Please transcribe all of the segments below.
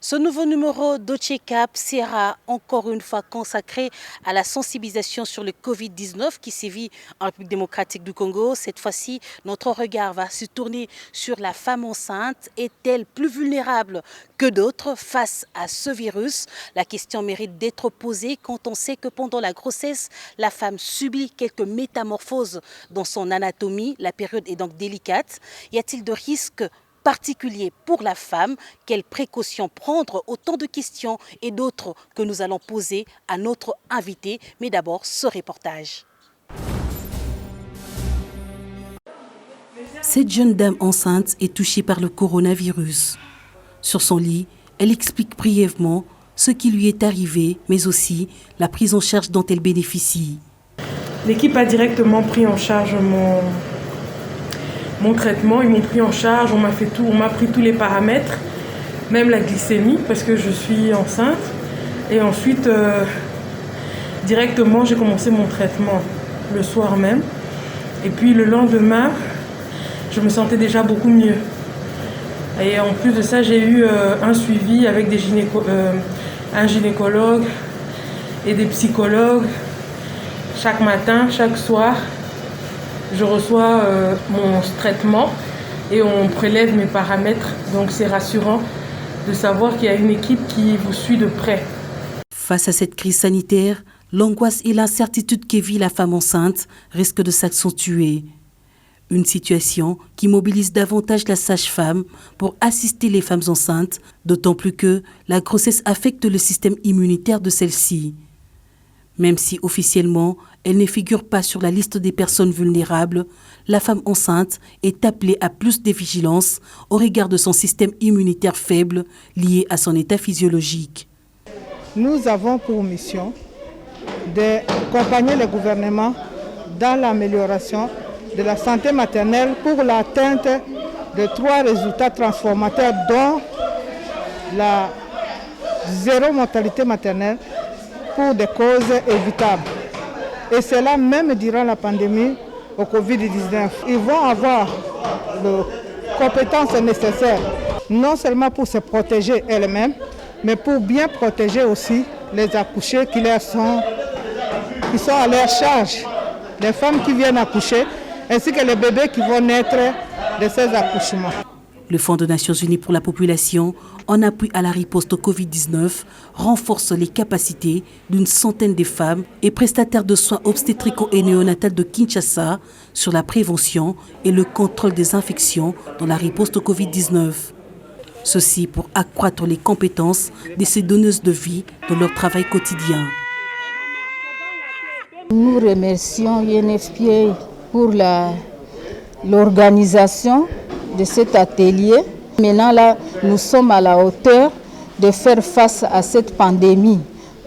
Ce nouveau numéro d'Ochecap sera encore une fois consacré à la sensibilisation sur le Covid-19 qui sévit en République démocratique du Congo. Cette fois-ci, notre regard va se tourner sur la femme enceinte. Est-elle plus vulnérable que d'autres face à ce virus? La question mérite d'être posée quand on sait que pendant la grossesse, la femme subit quelques métamorphoses dans son anatomie. La période est donc délicate. Y a-t-il de risques particulier pour la femme? Quelles précautions prendre? Autant de questions et d'autres que nous allons poser à notre invité. Mais d'abord, ce reportage. Cette jeune dame enceinte est touchée par le coronavirus. Sur son lit, elle explique brièvement ce qui lui est arrivé, mais aussi la prise en charge dont elle bénéficie. L'équipe a directement pris en charge mon traitement, ils m'ont pris en charge, on m'a pris tous les paramètres, même la glycémie parce que je suis enceinte. Et ensuite, directement, j'ai commencé mon traitement le soir même. Et puis le lendemain, je me sentais déjà beaucoup mieux. Et en plus de ça, j'ai eu un suivi avec un gynécologue et des psychologues. Chaque matin, chaque soir, je reçois mon traitement et on prélève mes paramètres. Donc c'est rassurant de savoir qu'il y a une équipe qui vous suit de près. Face à cette crise sanitaire, l'angoisse et l'incertitude que vit la femme enceinte risquent de s'accentuer. Une situation qui mobilise davantage la sage-femme pour assister les femmes enceintes, d'autant plus que la grossesse affecte le système immunitaire de celle-ci. Même si officiellement, elle ne figure pas sur la liste des personnes vulnérables, la femme enceinte est appelée à plus de vigilance au regard de son système immunitaire faible lié à son état physiologique. Nous avons pour mission d'accompagner le gouvernement dans l'amélioration de la santé maternelle pour l'atteinte de 3 résultats transformateurs, dont la zéro mortalité maternelle pour des causes évitables. Et cela même durant la pandémie au Covid-19. Ils vont avoir les compétences nécessaires, non seulement pour se protéger elles-mêmes, mais pour bien protéger aussi les accouchés qui sont à leur charge. Les femmes qui viennent accoucher, ainsi que les bébés qui vont naître de ces accouchements. Le Fonds des Nations Unies pour la population, en appui à la riposte au Covid-19, renforce les capacités d'une centaine de femmes et prestataires de soins obstétricaux et néonatales de Kinshasa sur la prévention et le contrôle des infections dans la riposte au Covid-19. Ceci pour accroître les compétences de ces donneuses de vie dans leur travail quotidien. Nous remercions UNFPA pour l'organisation de cet atelier. Maintenant, là, nous sommes à la hauteur de faire face à cette pandémie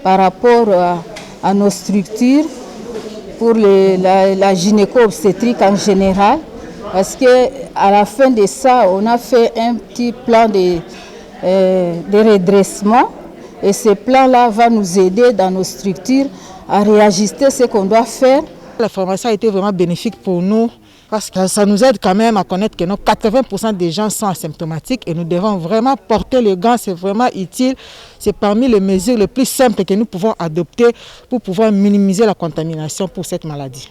par rapport à nos structures pour la gynéco-obstétrique en général. Parce qu'à la fin de ça, on a fait un petit plan de redressement. Et ce plan-là va nous aider dans nos structures à réajuster ce qu'on doit faire. La formation a été vraiment bénéfique pour nous parce que ça nous aide quand même à connaître que 80% des gens sont asymptomatiques et nous devons vraiment porter le gant, c'est vraiment utile. C'est parmi les mesures les plus simples que nous pouvons adopter pour pouvoir minimiser la contamination pour cette maladie.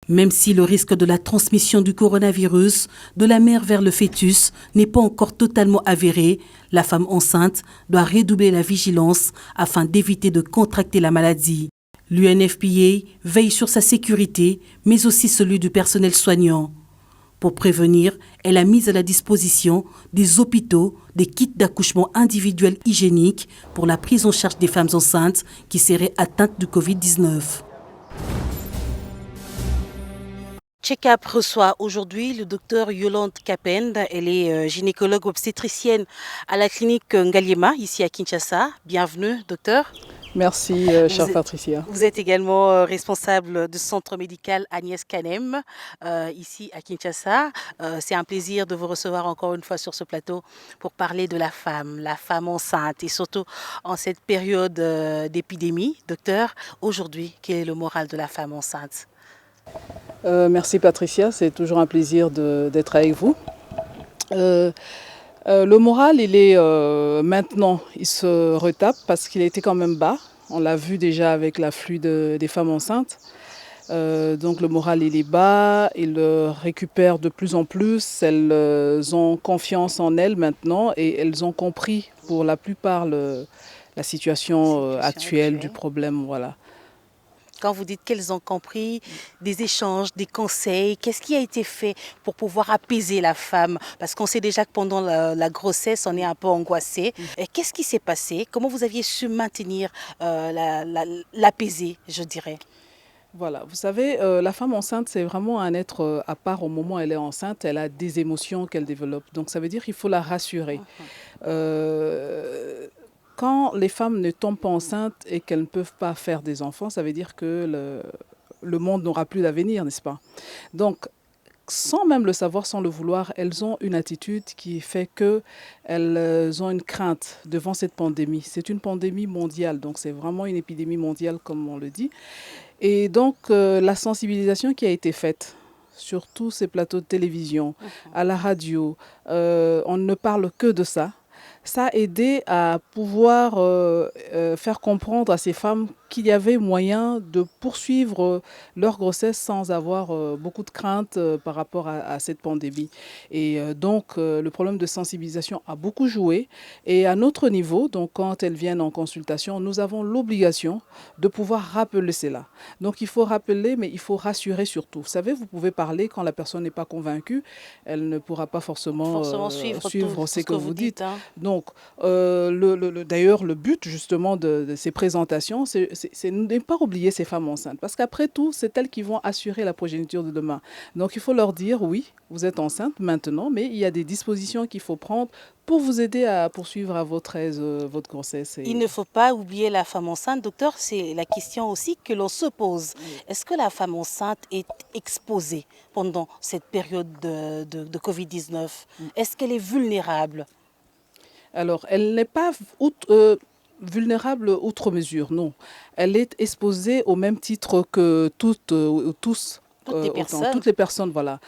Même si le risque de la transmission du coronavirus de la mère vers le fœtus n'est pas encore totalement avéré, la femme enceinte doit redoubler la vigilance afin d'éviter de contracter la maladie. L'UNFPA veille sur sa sécurité, mais aussi celui du personnel soignant. Pour prévenir, elle a mis à la disposition des hôpitaux des kits d'accouchement individuels hygiéniques pour la prise en charge des femmes enceintes qui seraient atteintes du Covid-19. Check-up reçoit aujourd'hui le docteur Yolande Kapend. Elle est gynécologue obstétricienne à la clinique Ngaliema, ici à Kinshasa. Bienvenue, docteur. Merci, chère Patricia. Vous êtes également responsable du centre médical Agnès Kanem, ici à Kinshasa. C'est un plaisir de vous recevoir encore une fois sur ce plateau pour parler de la femme enceinte et surtout en cette période d'épidémie. Docteur, aujourd'hui, quel est le moral de la femme enceinte? Merci Patricia, c'est toujours un plaisir d'être avec vous. Le moral, il est maintenant, il se retape parce qu'il a été quand même bas. On l'a vu déjà avec l'afflux des femmes enceintes. Donc le moral, il est bas, ils le récupèrent de plus en plus. Elles ont confiance en elles maintenant et elles ont compris pour la plupart la situation actuelle du problème. Voilà. Quand vous dites qu'elles ont compris, des échanges, des conseils, qu'est-ce qui a été fait pour pouvoir apaiser la femme? Parce qu'on sait déjà que pendant la grossesse, on est un peu angoissé. Et qu'est-ce qui s'est passé? Comment vous aviez su maintenir l'apaiser, je dirais? Voilà, vous savez, la femme enceinte, c'est vraiment un être à part au moment où elle est enceinte. Elle a des émotions qu'elle développe. Donc ça veut dire qu'il faut la rassurer. Quand les femmes ne tombent pas enceintes et qu'elles ne peuvent pas faire des enfants, ça veut dire que le monde n'aura plus d'avenir, n'est-ce pas? Donc, sans même le savoir, sans le vouloir, elles ont une attitude qui fait qu'elles ont une crainte devant cette pandémie. C'est une pandémie mondiale, donc c'est vraiment une épidémie mondiale, comme on le dit. Et donc, la sensibilisation qui a été faite sur tous ces plateaux de télévision, à la radio, on ne parle que de ça. Ça a aidé à pouvoir faire comprendre à ces femmes qu'il y avait moyen de poursuivre leur grossesse sans avoir beaucoup de crainte par rapport à cette pandémie. Et donc, le problème de sensibilisation a beaucoup joué. Et à notre niveau, donc quand elles viennent en consultation, nous avons l'obligation de pouvoir rappeler cela. Donc, il faut rappeler, mais il faut rassurer surtout. Vous savez, vous pouvez parler quand la personne n'est pas convaincue, elle ne pourra pas forcément suivre ce que vous dites. Hein. Donc, d'ailleurs, le but justement de ces présentations, c'est de ne pas oublier ces femmes enceintes. Parce qu'après tout, c'est elles qui vont assurer la progéniture de demain. Donc, il faut leur dire, oui, vous êtes enceinte maintenant, mais il y a des dispositions qu'il faut prendre pour vous aider à poursuivre à votre aise votre grossesse. Il ne faut pas oublier la femme enceinte, docteur. C'est la question aussi que l'on se pose. Est-ce que la femme enceinte est exposée pendant cette période de Covid-19? Est-ce qu'elle est vulnérable? Alors, elle n'est pas vulnérable outre mesure, non. Elle est exposée au même titre que tous. Toutes les personnes, voilà.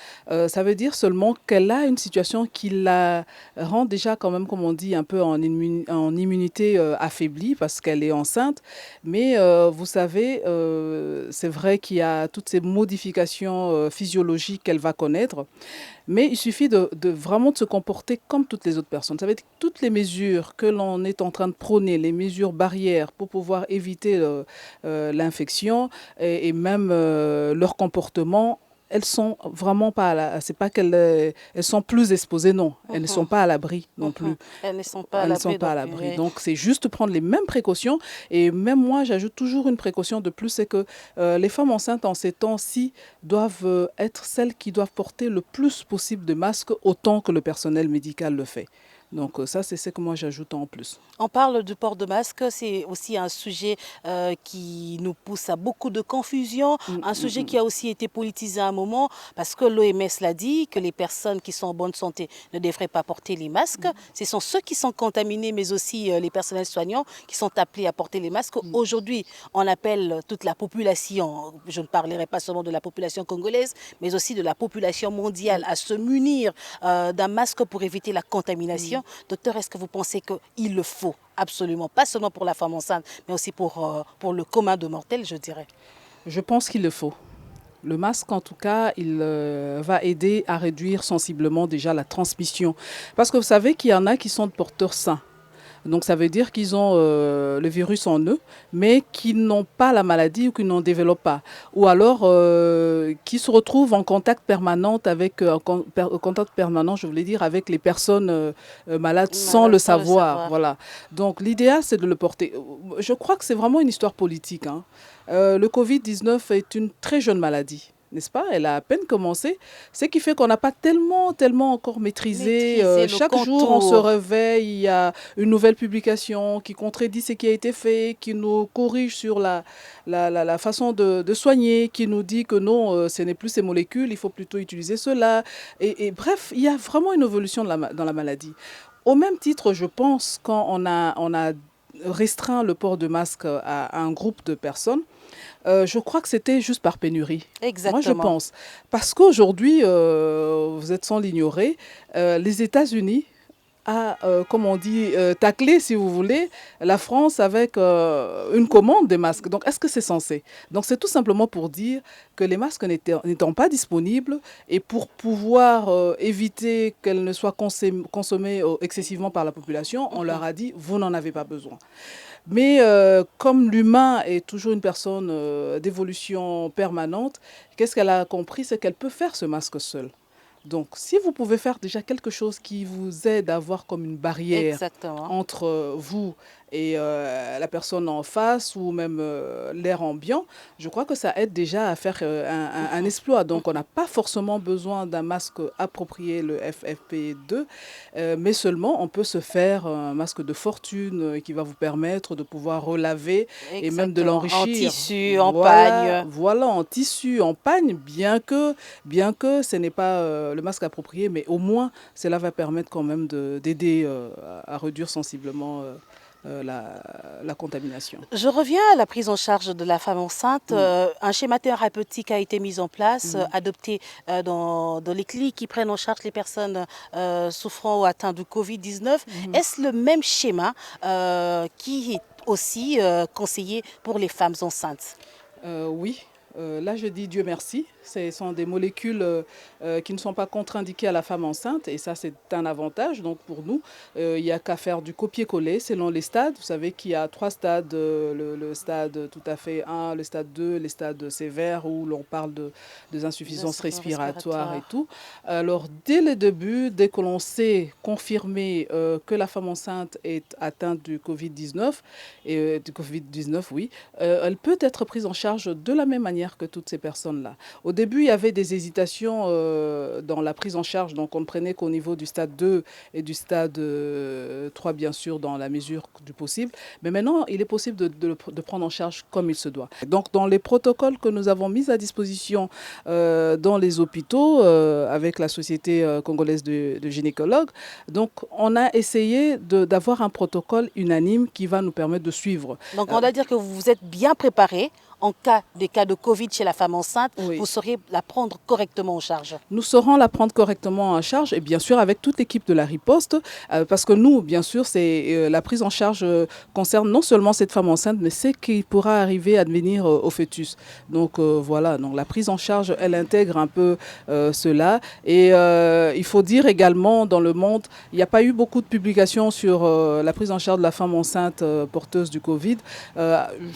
Ça veut dire seulement qu'elle a une situation qui la rend déjà quand même, comme on dit, un peu en immunité affaiblie parce qu'elle est enceinte. Mais vous savez, c'est vrai qu'il y a toutes ces modifications physiologiques qu'elle va connaître. Mais il suffit de vraiment de se comporter comme toutes les autres personnes. Ça veut dire que toutes les mesures que l'on est en train de prôner, les mesures barrières pour pouvoir éviter l'infection et même leur comportement, elles sont vraiment pas c'est pas qu'elles elles sont plus exposées, non. Elles ne sont pas à l'abri non plus. Elles ne sont pas à l'abri. Donc c'est juste prendre les mêmes précautions. Et même moi, j'ajoute toujours une précaution de plus, c'est que les femmes enceintes en ces temps-ci doivent être celles qui doivent porter le plus possible de masques autant que le personnel médical le fait. Donc ça, c'est ce que moi j'ajoute en plus. On parle du port de masque, c'est aussi un sujet qui nous pousse à beaucoup de confusion, un sujet qui a aussi été politisé à un moment, parce que l'OMS l'a dit, que les personnes qui sont en bonne santé ne devraient pas porter les masques. Ce sont ceux qui sont contaminés, mais aussi les personnels soignants qui sont appelés à porter les masques. Aujourd'hui, on appelle toute la population, je ne parlerai pas seulement de la population congolaise, mais aussi de la population mondiale, à se munir d'un masque pour éviter la contamination. Docteur, est-ce que vous pensez qu'il le faut absolument, pas seulement pour la femme enceinte, mais aussi pour le commun de mortels, je dirais? Je pense qu'il le faut. Le masque, en tout cas, il va aider à réduire sensiblement déjà la transmission. Parce que vous savez qu'il y en a qui sont porteurs sains. Donc ça veut dire qu'ils ont le virus en eux, mais qui n'ont pas la maladie ou qui n'en développent pas. Ou alors qui se retrouvent en contact permanent avec, je voulais dire, avec les personnes malades sans le savoir. Voilà. Donc l'idéal, c'est de le porter. Je crois que c'est vraiment une histoire politique. Hein. Le Covid-19 est une très jeune maladie. N'est-ce pas? Elle a à peine commencé. Ce qui fait qu'on n'a pas tellement encore maîtrisé. Chaque jour, on se réveille, il y a une nouvelle publication qui contredit ce qui a été fait, qui nous corrige sur la façon de soigner, qui nous dit que non, ce n'est plus ces molécules, il faut plutôt utiliser cela. Et bref, il y a vraiment une évolution dans la maladie. Au même titre, je pense, quand on a restreint le port de masque à un groupe de personnes, je crois que c'était juste par pénurie. Exactement. Moi, je pense. Parce qu'aujourd'hui, vous êtes sans l'ignorer, les États-Unis a, comme on dit, taclé, si vous voulez, la France avec une commande des masques. Donc, est-ce que c'est censé? Donc, c'est tout simplement pour dire que les masques n'étant pas disponibles et pour pouvoir éviter qu'elles ne soient consommées excessivement par la population, on leur a dit, vous n'en avez pas besoin. Mais comme l'humain est toujours une personne d'évolution permanente, qu'est-ce qu'elle a compris? C'est qu'elle peut faire ce masque seule. Donc, si vous pouvez faire déjà quelque chose qui vous aide à avoir comme une barrière Exactement. entre vous et la personne en face ou même l'air ambiant, je crois que ça aide déjà à faire un exploit. Donc, on n'a pas forcément besoin d'un masque approprié, le FFP2, mais seulement on peut se faire un masque de fortune qui va vous permettre de pouvoir relaver et même de Exactement. l'enrichir. En tissu, en Voilà, pagne. voilà, en tissu, en pagne, bien que ce n'est pas le masque approprié, mais au moins cela va permettre quand même d'aider à réduire sensiblement la contamination. Je reviens à la prise en charge de la femme enceinte. Un schéma thérapeutique a été mis en place, adopté dans les cliniques qui prennent en charge les personnes souffrant ou atteintes du Covid-19. Est-ce le même schéma qui est aussi conseillé pour les femmes enceintes? Oui. Là, je dis Dieu merci. Ce sont des molécules qui ne sont pas contre-indiquées à la femme enceinte et ça, c'est un avantage. Donc, pour nous, il n'y a qu'à faire du copier-coller selon les stades. Vous savez qu'il y a 3 stades, le stade tout à fait 1, le stade 2, les stades sévères où l'on parle des insuffisances respiratoires et tout. Alors, dès le début, dès que l'on sait confirmer que la femme enceinte est atteinte du Covid-19, oui, elle peut être prise en charge de la même manière que toutes ces personnes-là. Au début, il y avait des hésitations dans la prise en charge, donc on ne prenait qu'au niveau du stade 2 et du stade 3, bien sûr, dans la mesure du possible. Mais maintenant, il est possible de prendre en charge comme il se doit. Donc, dans les protocoles que nous avons mis à disposition dans les hôpitaux, avec la Société congolaise de gynécologues, donc on a essayé d'avoir un protocole unanime qui va nous permettre de suivre. Donc, on doit dire que vous êtes bien préparés. En cas de Covid chez la femme enceinte, Oui. vous saurez la prendre correctement en charge. Nous saurons la prendre correctement en charge et bien sûr avec toute l'équipe de la riposte parce que nous, bien sûr, la prise en charge concerne non seulement cette femme enceinte mais ce qui pourra arriver à devenir au fœtus. Donc voilà, donc la prise en charge, elle intègre un peu cela et il faut dire également dans le monde, il n'y a pas eu beaucoup de publications sur la prise en charge de la femme enceinte porteuse du Covid.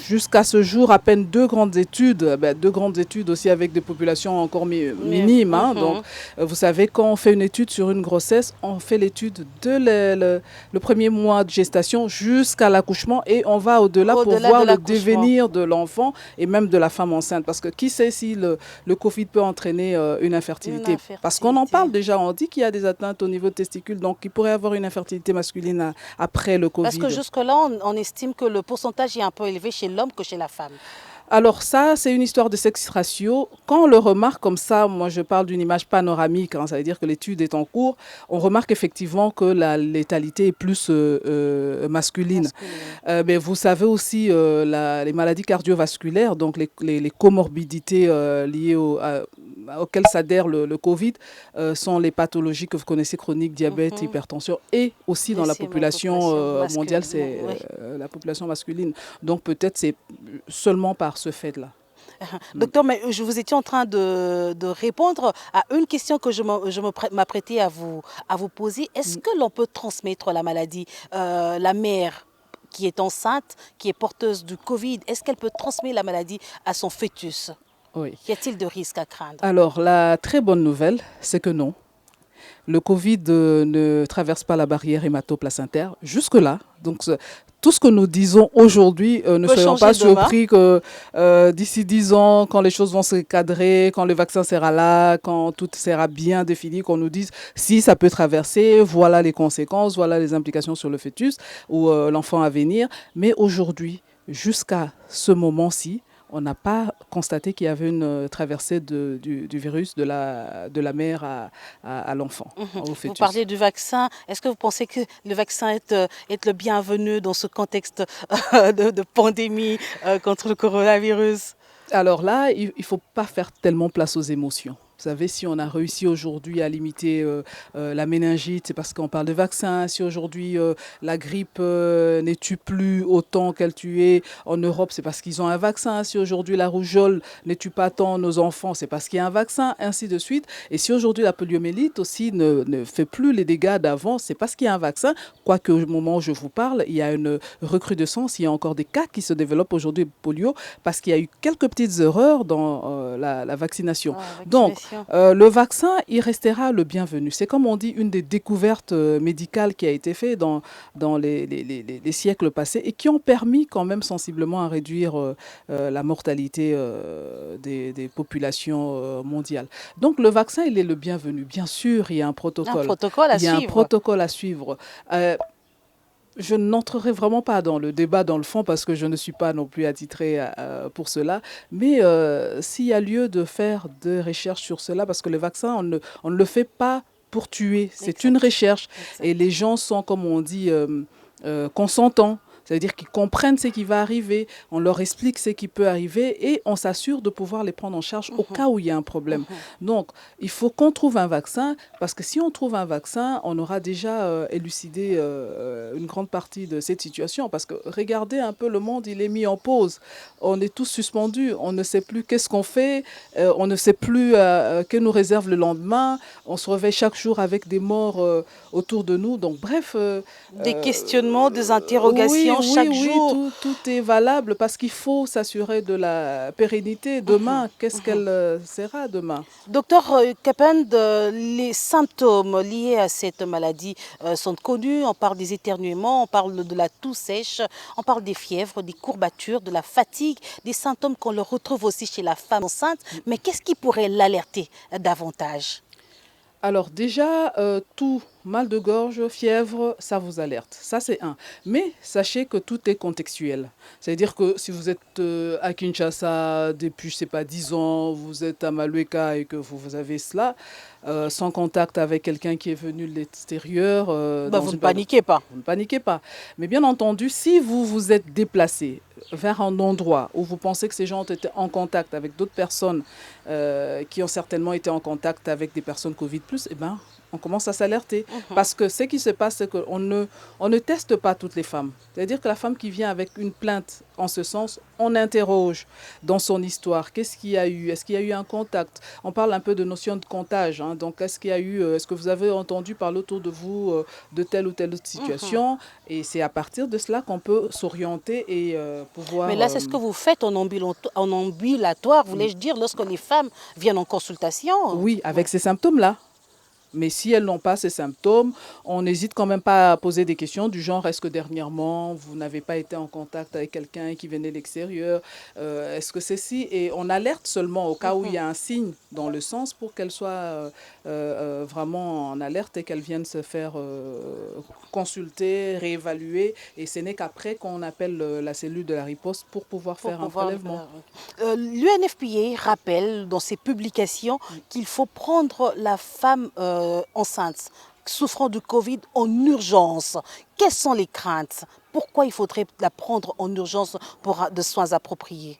Jusqu'à ce jour, à peine 2 grandes études, 2 grandes études aussi avec des populations encore minimes. Hein. Donc, vous savez, quand on fait une étude sur une grossesse, on fait l'étude de le premier mois de gestation jusqu'à l'accouchement et on va au-delà pour voir le devenir de l'enfant et même de la femme enceinte. Parce que qui sait si le Covid peut entraîner une infertilité. Parce qu'on en parle déjà, on dit qu'il y a des atteintes au niveau de testicules, donc il pourrait y avoir une infertilité masculine après le Covid. Parce que jusque-là, on estime que le pourcentage est un peu élevé chez l'homme que chez la femme. Alors ça, c'est une histoire de sexe ratio. Quand on le remarque comme ça, moi je parle d'une image panoramique, hein, ça veut dire que l'étude est en cours, on remarque effectivement que la létalité est plus masculine. Mais vous savez aussi les maladies cardiovasculaires, donc les comorbidités liées auxquelles s'adhère le Covid, sont les pathologies que vous connaissez, chroniques, diabète, hypertension, et aussi dans la population mondiale, c'est la population masculine. Donc peut-être c'est seulement par ce fait-là. Docteur, mais vous étiez en train de répondre à une question que je m'apprêtais à vous poser. Est-ce que l'on peut transmettre la maladie, la mère qui est enceinte, qui est porteuse du Covid, est-ce qu'elle peut transmettre la maladie à son fœtus? Oui. Y a-t-il de risques à craindre? Alors, la très bonne nouvelle, c'est que non. Le Covid ne traverse pas la barrière hémato-placentaire jusque-là. Donc, tout ce que nous disons aujourd'hui, ne soyons pas surpris que d'ici 10 ans, quand les choses vont se cadrer, quand le vaccin sera là, quand tout sera bien défini, qu'on nous dise si ça peut traverser, voilà les conséquences, voilà les implications sur le fœtus ou l'enfant à venir. Mais aujourd'hui, jusqu'à ce moment-ci, on n'a pas constaté qu'il y avait une traversée du virus de la mère à l'enfant, au fœtus. Vous parlez du vaccin. Est-ce que vous pensez que le vaccin est le bienvenu dans ce contexte de pandémie contre le coronavirus? Alors là, il ne faut pas faire tellement place aux émotions. Vous savez, si on a réussi aujourd'hui à limiter la méningite, c'est parce qu'on parle de vaccins. Si aujourd'hui la grippe ne tue plus autant qu'elle tuait en Europe, c'est parce qu'ils ont un vaccin. Si aujourd'hui la rougeole ne tue pas tant nos enfants, c'est parce qu'il y a un vaccin, ainsi de suite. Et si aujourd'hui la poliomyélite aussi ne fait plus les dégâts d'avant, c'est parce qu'il y a un vaccin. Quoique au moment où je vous parle, il y a une recrudescence, il y a encore des cas qui se développent aujourd'hui de polio parce qu'il y a eu quelques petites erreurs dans la vaccination. Donc, le vaccin, il restera le bienvenu. C'est comme on dit, une des découvertes médicales qui a été faite dans les siècles passés et qui ont permis quand même sensiblement à réduire la mortalité des populations mondiales. Donc, le vaccin, il est le bienvenu. Bien sûr, il y a un protocole. Il y a un protocole à suivre. Je n'entrerai vraiment pas dans le débat, dans le fond, parce que je ne suis pas non plus attitrée pour cela. Mais s'il y a lieu de faire des recherches sur cela, parce que le vaccin, on ne le fait pas pour tuer. C'est une recherche. Et les gens sont, comme on dit, consentants. C'est-à-dire qu'ils comprennent ce qui va arriver, on leur explique ce qui peut arriver et on s'assure de pouvoir les prendre en charge au cas où il y a un problème. Donc, il faut qu'on trouve un vaccin, parce que si on trouve un vaccin, on aura déjà élucidé une grande partie de cette situation. Parce que regardez un peu, le monde, il est mis en pause. On est tous suspendus, on ne sait plus qu'est-ce qu'on fait, on ne sait plus que nous réserve le lendemain. On se réveille chaque jour avec des morts autour de nous. Donc, bref... des questionnements, des interrogations. Chaque jour. Tout est valable parce qu'il faut s'assurer de la pérennité. Demain, qu'est-ce qu'elle sera demain? Docteur Kapend, les symptômes liés à cette maladie sont connus. On parle des éternuements, on parle de la toux sèche, on parle des fièvres, des courbatures, de la fatigue, des symptômes qu'on le retrouve aussi chez la femme enceinte. Mais qu'est-ce qui pourrait l'alerter davantage? Alors déjà, tout mal de gorge, fièvre, ça vous alerte. Ça, c'est un. Mais sachez que tout est contextuel. C'est-à-dire que si vous êtes à Kinshasa depuis, je ne sais pas, 10 ans, vous êtes à Malueka et que vous avez cela, sans contact avec quelqu'un qui est venu de l'extérieur... vous ne paniquez pas. Vous ne paniquez pas. Mais bien entendu, si vous vous êtes déplacé vers un endroit où vous pensez que ces gens ont été en contact avec d'autres personnes qui ont certainement été en contact avec des personnes Covid+, eh ben, on commence à s'alerter. Parce que ce qui se passe, c'est qu'on ne teste pas toutes les femmes. C'est-à-dire que la femme qui vient avec une plainte en ce sens, on interroge dans son histoire. Qu'est-ce qu'il y a eu? Est-ce qu'il y a eu un contact? On parle un peu de notion de comptage. Hein. Donc, est-ce qu'il y a eu, est-ce que vous avez entendu parler autour de vous de telle ou telle autre situation? Et c'est à partir de cela qu'on peut s'orienter et pouvoir... Mais là, c'est ce que vous faites en ambulatoire, voulais-je dire, lorsque les femmes viennent en consultation. Oui, avec ces symptômes-là. Mais si elles n'ont pas ces symptômes, on n'hésite quand même pas à poser des questions du genre, est-ce que dernièrement, vous n'avez pas été en contact avec quelqu'un qui venait de l'extérieur? Est-ce que c'est si? Et on alerte seulement au cas où il y a un signe dans le sens pour qu'elle soit vraiment en alerte et qu'elle vienne se faire consulter, réévaluer. Et ce n'est qu'après qu'on appelle la cellule de la riposte pour pouvoir faire un prélèvement. L'UNFPA rappelle dans ses publications qu'il faut prendre la femme enceinte souffrant du Covid en urgence. Quelles sont les craintes? Pourquoi il faudrait la prendre en urgence pour de soins appropriés?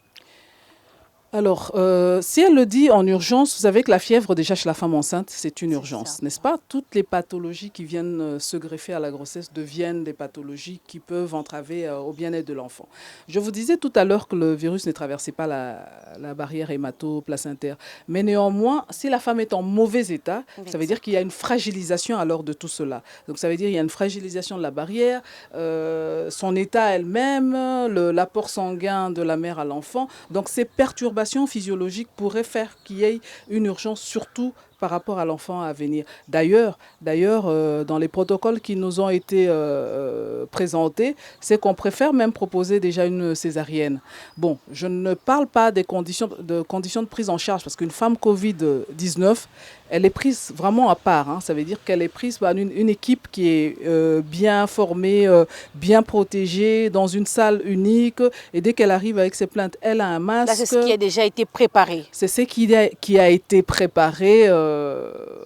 Alors, si elle le dit en urgence, vous savez que la fièvre, déjà chez la femme enceinte, c'est une urgence, n'est-ce pas? Toutes les pathologies qui viennent se greffer à la grossesse deviennent des pathologies qui peuvent entraver au bien-être de l'enfant. Je vous disais tout à l'heure que le virus ne traversait pas la barrière hémato-placentaire. Mais néanmoins, si la femme est en mauvais état, ça veut dire qu'il y a une fragilisation alors de tout cela. Donc ça veut dire qu'il y a une fragilisation de la barrière, son état elle-même, l'apport sanguin de la mère à l'enfant. Donc ces perturbations physiologiques pourraient faire qu'il y ait une urgence, surtout par rapport à l'enfant à venir. D'ailleurs, dans les protocoles qui nous ont été présentés, c'est qu'on préfère même proposer déjà une césarienne. Bon, je ne parle pas des conditions de prise en charge, parce qu'une femme Covid-19, elle est prise vraiment à part. Hein. Ça veut dire qu'elle est prise par une équipe qui est bien formée, bien protégée, dans une salle unique. Et dès qu'elle arrive avec ses plaintes, elle a un masque. Là, c'est ce qui a déjà été préparé. C'est ce qui a été préparé.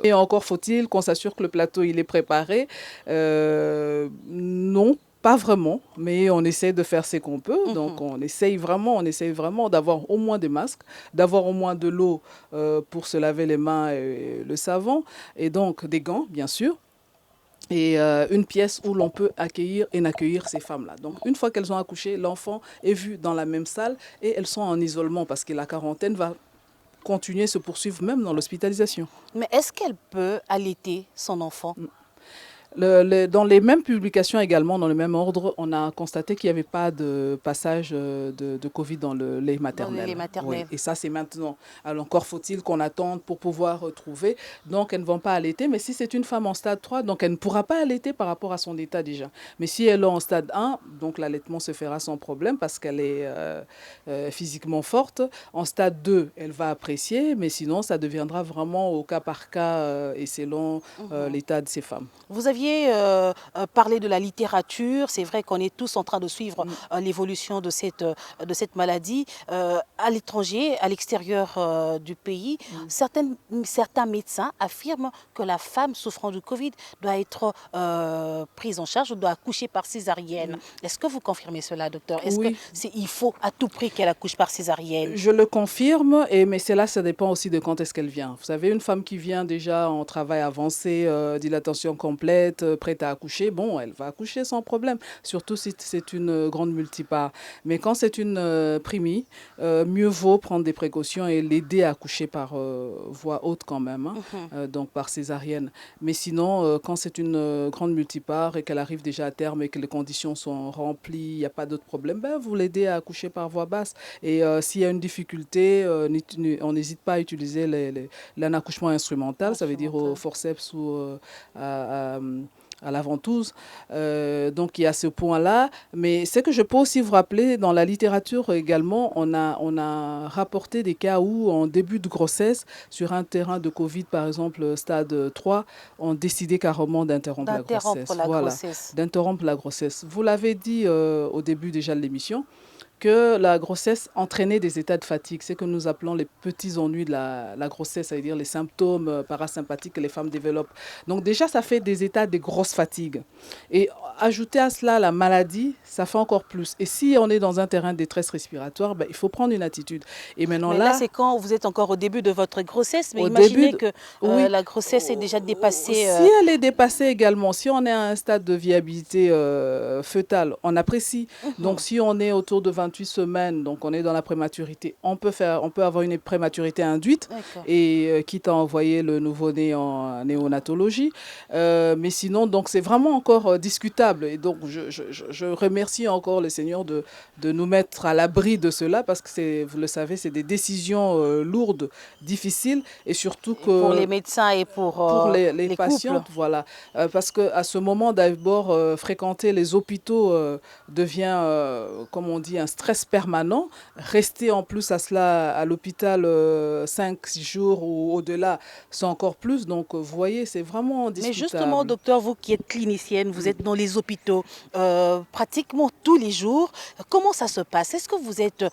Et encore faut-il qu'on s'assure que le plateau il est préparé. Non, Pas vraiment, mais on essaie de faire ce qu'on peut. Donc, on essaye vraiment d'avoir au moins des masques, d'avoir au moins de l'eau pour se laver les mains et le savon, et donc des gants, bien sûr. Et une pièce où l'on peut accueillir ces femmes-là. Donc, une fois qu'elles ont accouché, l'enfant est vu dans la même salle et elles sont en isolement parce que la quarantaine va continuer, se poursuivre même dans l'hospitalisation. Mais est-ce qu'elle peut allaiter son enfant? Dans les mêmes publications également, dans le même ordre, on a constaté qu'il n'y avait pas de passage de Covid dans le lait maternel. Dans le lait maternel. Oui. Et ça, c'est maintenant. Alors, encore faut-il qu'on attende pour pouvoir retrouver. Donc, elles ne vont pas allaiter. Mais si c'est une femme en stade 3, donc elle ne pourra pas allaiter par rapport à son état déjà. Mais si elle est en stade 1, donc l'allaitement se fera sans problème parce qu'elle est physiquement forte. En stade 2, elle va apprécier. Mais sinon, ça deviendra vraiment au cas par cas et selon l'état de ces femmes. Vous aviez parlé de la littérature. C'est vrai qu'on est tous en train de suivre l'évolution de cette maladie. À l'étranger, à l'extérieur du pays, certains médecins affirment que la femme souffrant du Covid doit être prise en charge, doit accoucher par césarienne. Est-ce que vous confirmez cela, docteur? Est-ce qu'il faut à tout prix qu'elle accouche par césarienne? Je le confirme, mais ça dépend aussi de quand est-ce qu'elle vient. Vous savez, une femme qui vient déjà en travail avancé, dilatation complète, prête à accoucher, bon, elle va accoucher sans problème, surtout si c'est une grande multipare. Mais quand c'est une primie, mieux vaut prendre des précautions et l'aider à accoucher par voie haute quand même, donc par césarienne. Mais sinon, quand c'est une grande multipare et qu'elle arrive déjà à terme et que les conditions sont remplies, il n'y a pas d'autre problème, ben, vous l'aidez à accoucher par voie basse. Et s'il y a une difficulté, on n'hésite pas à utiliser un accouchement instrumental, ça veut dire au forceps ou à la ventouse. Donc il y a ce point-là. Mais ce que je peux aussi vous rappeler, dans la littérature également, on a rapporté des cas où, en début de grossesse, sur un terrain de Covid, par exemple, stade 3, on décidait carrément d'interrompre la grossesse. D'interrompre la grossesse. Vous l'avez dit au début déjà de l'émission, que la grossesse entraînait des états de fatigue. C'est ce que nous appelons les petits ennuis de la grossesse, c'est-à-dire les symptômes parasympathiques que les femmes développent. Donc déjà, ça fait des états de grosse fatigue. Et ajouter à cela la maladie, ça fait encore plus. Et si on est dans un terrain de détresse respiratoire, ben, il faut prendre une attitude. Et maintenant mais là, c'est quand vous êtes encore au début de votre grossesse, mais imaginez que la grossesse est déjà dépassée. Si elle est dépassée également, si on est à un stade de viabilité fœtale, on apprécie. Donc si on est autour de 28 semaines, donc on est dans la prématurité, on peut avoir une prématurité induite et quitte à envoyer le nouveau-né en néonatologie. Mais sinon, donc c'est vraiment encore discutable. Et donc je remercie encore le Seigneur de nous mettre à l'abri de cela parce que vous le savez, c'est des décisions lourdes, difficiles et surtout que pour les médecins et pour les patientes, voilà. Parce qu'à ce moment, d'abord, fréquenter les hôpitaux devient, comme on dit, un stress permanent. Rester en plus à cela à l'hôpital 5-6 jours ou au-delà, c'est encore plus. Donc, vous voyez, c'est vraiment discutable. Mais justement, docteur, vous qui êtes clinicienne, vous êtes dans les hôpitaux pratiquement tous les jours. Comment ça se passe? Est-ce que vous êtes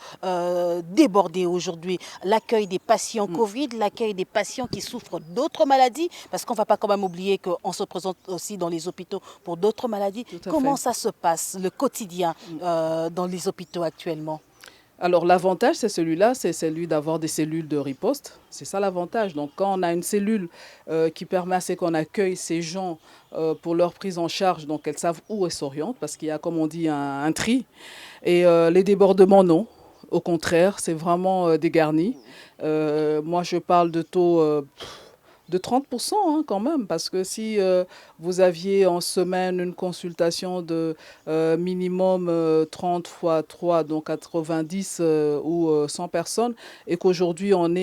débordé aujourd'hui? L'accueil des patients Covid, l'accueil des patients qui souffrent d'autres maladies, parce qu'on ne va pas quand même oublier qu'on se présente aussi dans les hôpitaux pour d'autres maladies. Comment ça se passe, le quotidien dans les hôpitaux actuellement? Alors l'avantage, c'est celui-là, c'est celui d'avoir des cellules de riposte. C'est ça l'avantage. Donc quand on a une cellule qui permet à ce qu'on accueille ces gens pour leur prise en charge, donc elles savent où elles s'orientent, parce qu'il y a, comme on dit, un tri. Et les débordements, non. Au contraire, c'est vraiment dégarni. Moi, je parle de taux de 30% hein, quand même, parce que si vous aviez en semaine une consultation de minimum 30 fois 3, donc 90 ou 100 personnes, et qu'aujourd'hui on en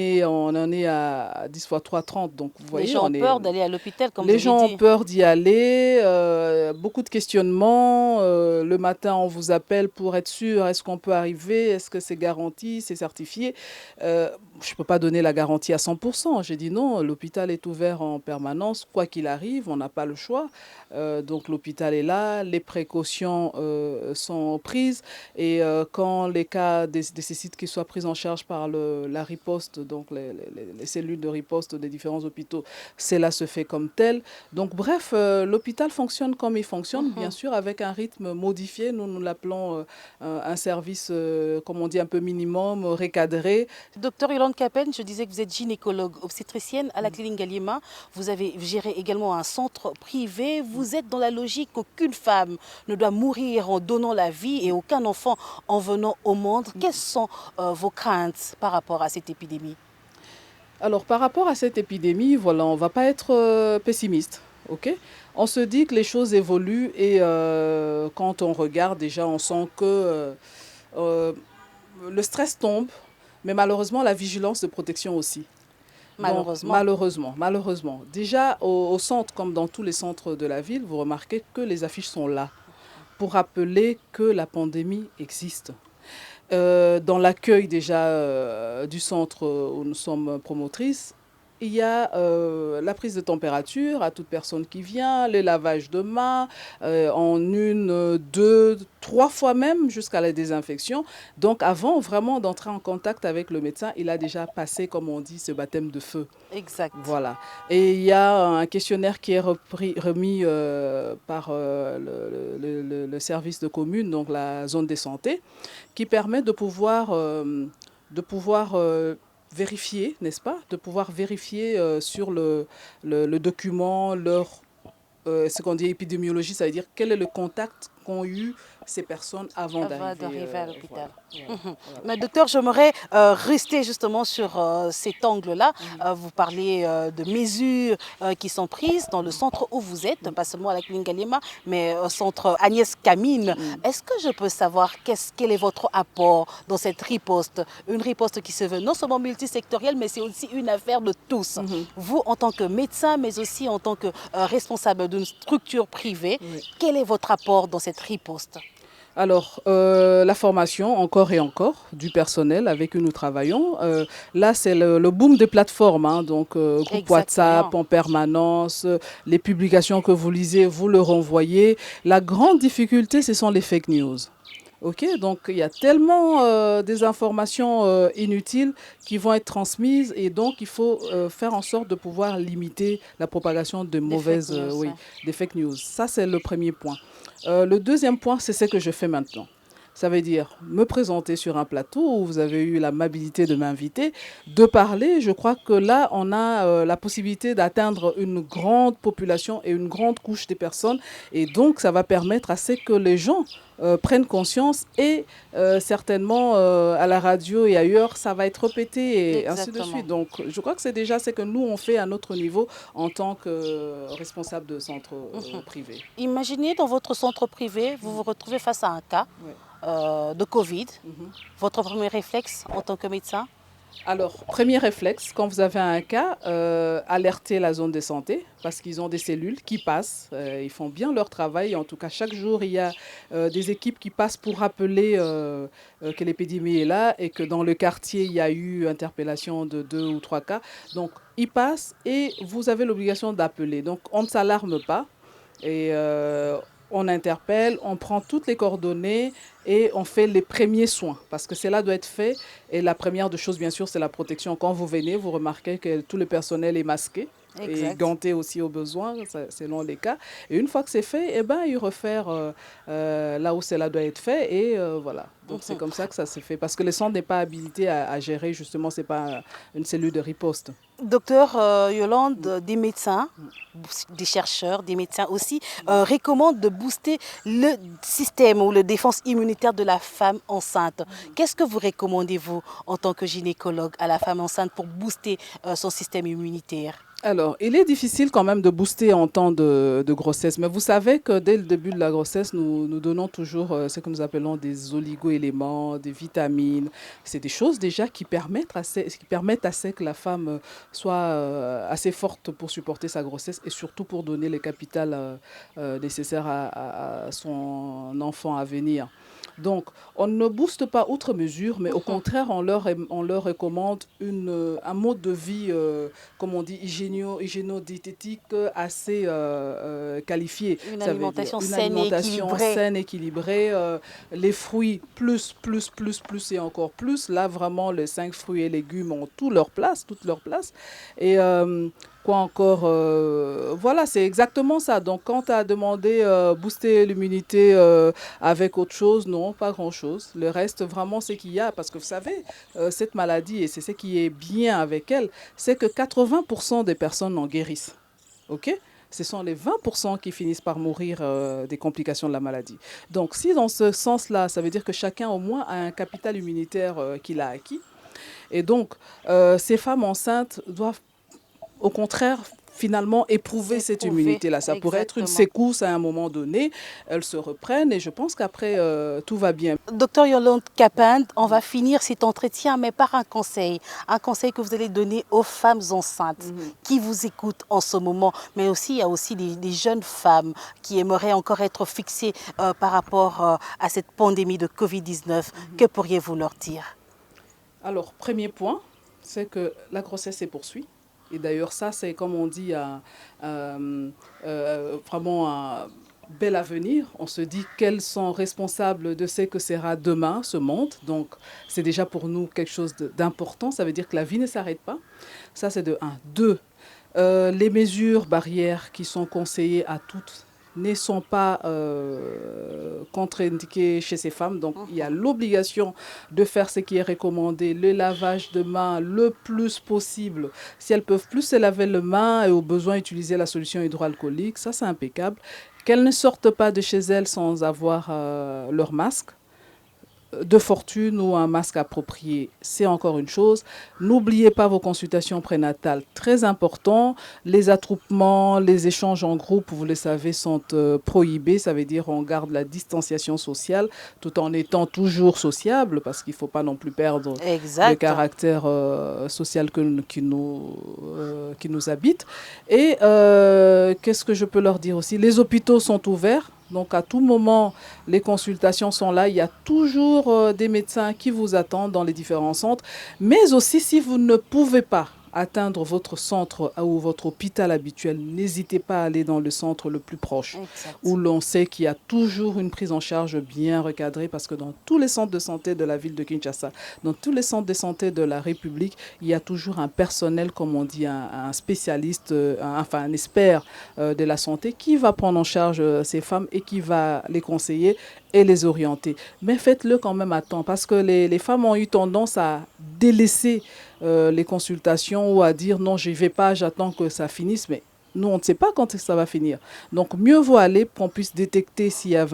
est à 10 fois 3, 30. Donc, vous voyez, les gens ont peur d'aller à l'hôpital, comme les vous l'avez dit. gens ont peur d'y aller, beaucoup de questionnements. Le matin, on vous appelle pour être sûr, est-ce qu'on peut arriver, est-ce que c'est garanti, c'est certifié. Je ne peux pas donner la garantie à 100%. J'ai dit non, l'hôpital est est ouvert en permanence, quoi qu'il arrive, on n'a pas le choix. Donc l'hôpital est là, les précautions sont prises et quand les cas nécessitent qu'ils soient pris en charge par la riposte, donc les cellules de riposte des différents hôpitaux, cela se fait comme tel. Donc bref, l'hôpital fonctionne comme il fonctionne, bien sûr avec un rythme modifié. Nous l'appelons un service, comme on dit, un peu minimum, recadré. Docteur Yolande Capen, je disais que vous êtes gynécologue obstétricienne à la clinique Galliema. Vous avez géré également un centre privé. Vous êtes dans la logique qu'aucune femme ne doit mourir en donnant la vie et aucun enfant en venant au monde. Quelles sont vos craintes par rapport à cette épidémie? Alors, par rapport à cette épidémie, voilà, on ne va pas être pessimiste. Okay, on se dit que les choses évoluent et quand on regarde déjà, on sent que le stress tombe, mais malheureusement la vigilance de protection aussi. Malheureusement. Donc, malheureusement. Déjà au centre, comme dans tous les centres de la ville, vous remarquez que les affiches sont là pour rappeler que la pandémie existe. Dans l'accueil déjà du centre où nous sommes promotrices, il y a la prise de température à toute personne qui vient, les lavages de mains, en 1, 2, 3 fois même jusqu'à la désinfection. Donc avant vraiment d'entrer en contact avec le médecin, il a déjà passé, comme on dit, ce baptême de feu. Exact. Voilà. Et il y a un questionnaire qui est remis par le service de commune, donc la zone des santé, qui permet de pouvoir vérifier, n'est-ce pas, de pouvoir vérifier sur le document ce qu'on dit épidémiologie, ça veut dire quel est le contact qu'ont eu ces personnes avant d'arriver à l'hôpital. Voilà. Mais docteur, j'aimerais rester justement sur cet angle-là. Vous parlez de mesures qui sont prises dans le centre où vous êtes, pas seulement à la clinique Galliema, mais au centre Agnès Camine. Est-ce que je peux savoir quel est votre apport dans cette riposte? Une riposte qui se veut non seulement multisectorielle, mais c'est aussi une affaire de tous. Vous, en tant que médecin, mais aussi en tant que responsable d'une structure privée, quel est votre apport dans cette riposte? Alors, la formation, encore et encore, du personnel avec qui nous travaillons. Là, c'est le boom des plateformes, hein, donc groupe WhatsApp en permanence, les publications que vous lisez, vous le renvoyez. La grande difficulté, ce sont les fake news. Ok, donc il y a tellement des informations inutiles qui vont être transmises et donc il faut faire en sorte de pouvoir limiter la propagation de mauvaises, des fake news. Ça, c'est le premier point. Le deuxième point, c'est ce que je fais maintenant. Ça veut dire me présenter sur un plateau où vous avez eu l'amabilité de m'inviter, de parler. Je crois que là, on a la possibilité d'atteindre une grande population et une grande couche des personnes. Et donc, ça va permettre à ce que les gens prennent conscience et certainement à la radio et ailleurs, ça va être répété et ainsi de suite. Donc, je crois que c'est déjà ce que nous, on fait à notre niveau en tant que responsable de centre privé. Imaginez dans votre centre privé, vous vous retrouvez face à un cas. De Covid, votre premier réflexe en tant que médecin? Alors, premier réflexe, quand vous avez un cas, alerter la zone de santé parce qu'ils ont des cellules qui passent, ils font bien leur travail. En tout cas, chaque jour, il y a des équipes qui passent pour rappeler que l'épidémie est là et que dans le quartier, il y a eu interpellation de 2 ou 3 cas. Donc, ils passent et vous avez l'obligation d'appeler. Donc, on ne s'alarme pas et on interpelle, on prend toutes les coordonnées et on fait les premiers soins parce que cela doit être fait. Et la première des choses, bien sûr, c'est la protection. Quand vous venez, vous remarquez que tout le personnel est masqué. Et ganté aussi au besoin, selon les cas. Et une fois que c'est fait, eh ben, il refaire là où cela doit être fait. Et voilà. Donc, c'est comme ça que ça se fait. Parce que le centre n'est pas habilité à gérer, justement, ce n'est pas une cellule de riposte. Docteur Yolande, des médecins, des chercheurs, des médecins aussi, recommandent de booster le système ou la défense immunitaire de la femme enceinte. Qu'est-ce que vous recommandez, vous, en tant que gynécologue, à la femme enceinte pour booster son système immunitaire? Alors, il est difficile quand même de booster en temps de grossesse, mais vous savez que dès le début de la grossesse, nous donnons toujours ce que nous appelons des oligo-éléments, des vitamines. C'est des choses déjà qui permettent à ce que la femme soit assez forte pour supporter sa grossesse et surtout pour donner les capitales nécessaires à son enfant à venir. Donc, on ne booste pas outre mesure, mais au contraire, on leur recommande un mode de vie, comme on dit, hygiéno-diététique assez qualifié. Une Ça veut dire alimentation une saine et alimentation équilibrée. saine, équilibrée, les fruits plus et encore plus. Là, vraiment, les 5 fruits et légumes ont toute leur place. Et quoi encore voilà, c'est exactement ça. Donc, quand tu as demandé booster l'immunité avec autre chose, non, pas grand-chose. Le reste, vraiment, c'est qu'il y a, parce que vous savez, cette maladie, et c'est ce qui est bien avec elle, c'est que 80% des personnes en guérissent. OK? Ce sont les 20% qui finissent par mourir des complications de la maladie. Donc, si dans ce sens-là, ça veut dire que chacun au moins a un capital immunitaire qu'il a acquis. Et donc, ces femmes enceintes doivent au contraire, finalement, éprouver cette immunité-là. Ça pourrait être une secousse à un moment donné. Elles se reprennent et je pense qu'après, tout va bien. Docteur Yolande Kapand, on va finir cet entretien, mais par un conseil que vous allez donner aux femmes enceintes qui vous écoutent en ce moment, mais aussi il y a aussi des jeunes femmes qui aimeraient encore être fixées par rapport à cette pandémie de Covid-19. Que pourriez-vous leur dire? Alors, premier point, c'est que la grossesse se poursuit. Et d'ailleurs, ça, c'est comme on dit, vraiment un bel avenir. On se dit qu'elles sont responsables de ce que sera demain, ce monde. Donc, c'est déjà pour nous quelque chose d'important. Ça veut dire que la vie ne s'arrête pas. Ça, c'est de 1. 2, les mesures barrières qui sont conseillées à toutes ne sont pas contre-indiquées chez ces femmes. Donc, il y a l'obligation de faire ce qui est recommandé, le lavage de mains le plus possible. Si elles peuvent plus se laver les mains et au besoin utiliser la solution hydroalcoolique, ça, c'est impeccable. Qu'elles ne sortent pas de chez elles sans avoir leur masque de fortune ou un masque approprié, c'est encore une chose. N'oubliez pas vos consultations prénatales, très important. Les attroupements, les échanges en groupe, vous le savez, sont prohibés. Ça veut dire on garde la distanciation sociale tout en étant toujours sociable parce qu'il ne faut pas non plus perdre le caractère social qui nous habite. Et qu'est-ce que je peux leur dire aussi? Les hôpitaux sont ouverts. Donc, à tout moment, les consultations sont là. Il y a toujours des médecins qui vous attendent dans les différents centres. Mais aussi, si vous ne pouvez pas atteindre votre centre ou votre hôpital habituel, n'hésitez pas à aller dans le centre le plus proche, où l'on sait qu'il y a toujours une prise en charge bien recadrée, parce que dans tous les centres de santé de la ville de Kinshasa, dans tous les centres de santé de la République, il y a toujours un personnel, comme on dit, un spécialiste, un expert de la santé qui va prendre en charge ces femmes et qui va les conseiller et les orienter. Mais faites-le quand même à temps, parce que les femmes ont eu tendance à délaisser les consultations ou à dire non, je n'y vais pas, j'attends que ça finisse. Mais nous, on ne sait pas quand ça va finir. Donc, mieux vaut aller pour qu'on puisse détecter s'il y a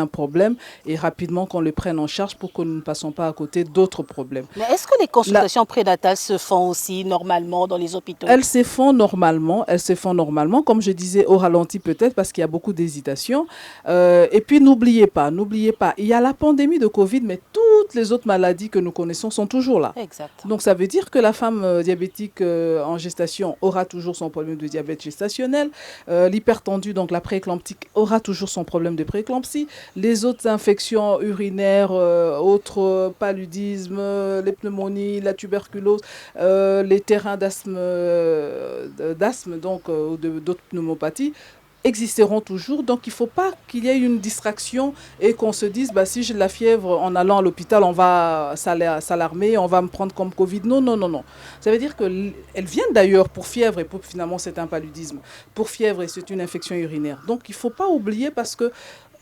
un problème et rapidement qu'on le prenne en charge pour que nous ne passions pas à côté d'autres problèmes. Mais est-ce que les consultations prénatales se font aussi normalement dans les hôpitaux? Elles se font normalement, comme je disais, au ralenti peut-être parce qu'il y a beaucoup d'hésitation. Et puis, n'oubliez pas, il y a la pandémie de Covid, mais toutes les autres maladies que nous connaissons sont toujours là. Exact. Donc, ça veut dire que la femme diabétique en gestation aura toujours son problème de diabète gestationnel. L'hypertendu, donc la prééclamptique, aura toujours son problème de prééclampsie. Les autres infections urinaires, autres paludisme, les pneumonies, la tuberculose, les terrains d'asthme, donc ou d'autres pneumopathies, existeront toujours. Donc, il ne faut pas qu'il y ait une distraction et qu'on se dise, bah, si j'ai de la fièvre, en allant à l'hôpital, on va s'alarmer, on va me prendre comme Covid. Non, non, non, non. Ça veut dire qu'elles viennent d'ailleurs pour fièvre et pour, finalement, c'est un paludisme. Pour fièvre et c'est une infection urinaire. Donc, il ne faut pas oublier parce que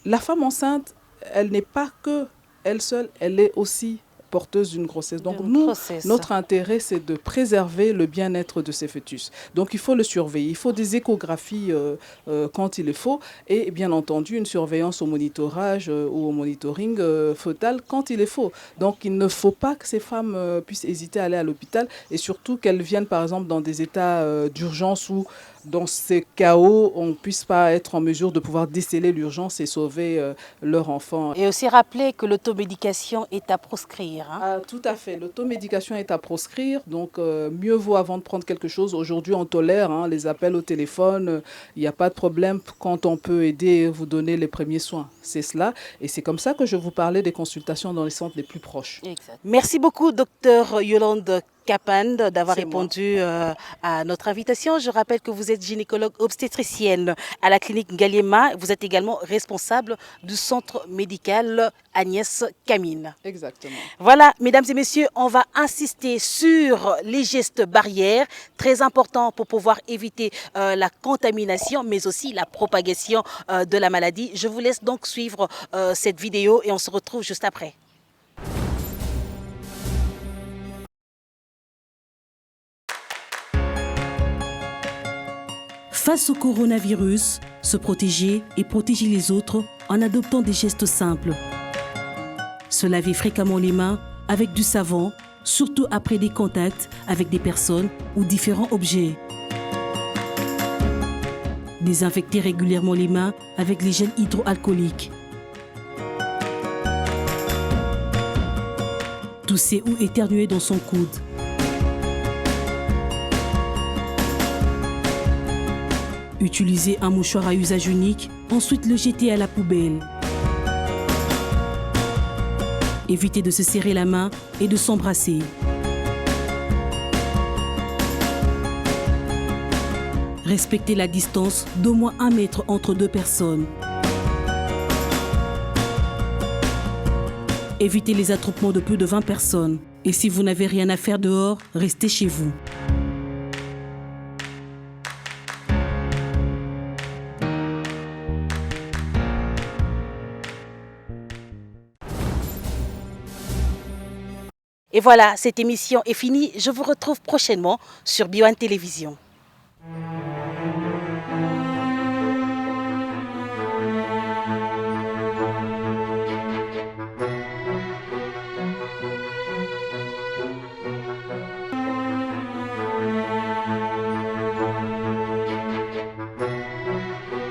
la femme enceinte, elle n'est pas que elle seule, elle est aussi porteuse d'une grossesse. Donc notre intérêt, c'est de préserver le bien-être de ces fœtus. Donc il faut le surveiller. Il faut des échographies quand il le faut et bien entendu une surveillance au monitorage ou au monitoring fœtal quand il le faut. Donc il ne faut pas que ces femmes puissent hésiter à aller à l'hôpital et surtout qu'elles viennent par exemple dans des états d'urgence où dans ce chaos, on ne puisse pas être en mesure de pouvoir déceler l'urgence et sauver leur enfant. Et aussi rappeler que l'automédication est à proscrire. Tout à fait, l'automédication est à proscrire, donc mieux vaut avant de prendre quelque chose. Aujourd'hui, on tolère les appels au téléphone, il n'y a pas de problème quand on peut aider et vous donner les premiers soins. C'est cela, et c'est comme ça que je vous parlais des consultations dans les centres les plus proches. Exact. Merci beaucoup, docteur Yolande Kapand, d'avoir C'est répondu à notre invitation. Je rappelle que vous êtes gynécologue obstétricienne à la clinique Ngaliema. Vous êtes également responsable du centre médical Agnès Camine. Exactement. Voilà, mesdames et messieurs, on va insister sur les gestes barrières, très importants pour pouvoir éviter la contamination, mais aussi la propagation de la maladie. Je vous laisse donc suivre cette vidéo et on se retrouve juste après. Face au coronavirus, se protéger et protéger les autres en adoptant des gestes simples. Se laver fréquemment les mains avec du savon, surtout après des contacts avec des personnes ou différents objets. Désinfecter régulièrement les mains avec les gels hydroalcooliques. Tousser ou éternuer dans son coude. Utiliser un mouchoir à usage unique, ensuite le jeter à la poubelle. Éviter de se serrer la main et de s'embrasser. Respecter la distance d'au moins 1 mètre entre 2 personnes. Évitez les attroupements de plus de 20 personnes. Et si vous n'avez rien à faire dehors, restez chez vous. Et voilà, cette émission est finie. Je vous retrouve prochainement sur Bio1 Télévision.